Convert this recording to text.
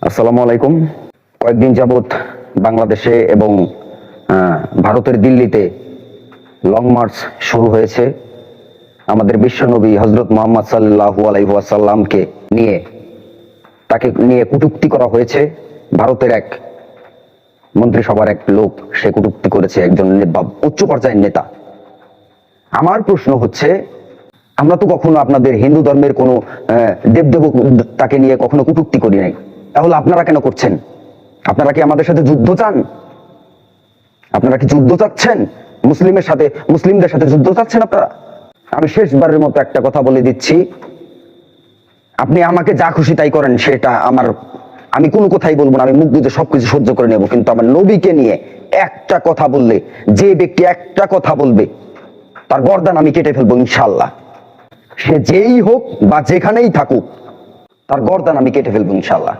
আসসালামু আলাইকুম। কয়েকদিন যাবৎ বাংলাদেশে এবং ভারতের দিল্লিতে লং মার্চ শুরু হয়েছে আমাদের বিশ্বনবী হযরত মুহাম্মদ সাল্লাল্লাহু আলাইহি ওয়াসাল্লামকে নিয়ে। তাকে নিয়ে কটূক্তি করা হয়েছে। ভারতের এক মন্ত্রিসভার এক লোক সে কটূক্তি করেছে, একজন উচ্চ পর্যায়ের নেতা। আমার প্রশ্ন হচ্ছে, আমরা তো কখনো আপনাদের হিন্দু ধর্মের কোনো দেবদেব তাকে নিয়ে কখনো কটূক্তি করি নাই, তাহলে আপনারা কেন করছেন? আপনারা কি আমাদের সাথে যুদ্ধ চান? আপনারা কি যুদ্ধ চাচ্ছেন? মুসলিমদের সাথে যুদ্ধ চাচ্ছেন আপনারা? আমি শেষবারের মতো একটা কথা বলে দিচ্ছি, আপনি আমাকে যা খুশি তাই করেন, সেটা আমি কোনো কথাই বলবো না, আমি মুখ বুঝে সবকিছু সহ্য করে নেব। কিন্তু আমার নবীকে নিয়ে একটা কথা বললে, যে ব্যক্তি একটা কথা বলবে, তার গর্দান আমি কেটে ফেলবো ইনশাআল্লাহ। সে যেই হোক বা যেখানেই থাকুক, তার গর্দান আমি কেটে ফেলবো ইনশাআল্লাহ।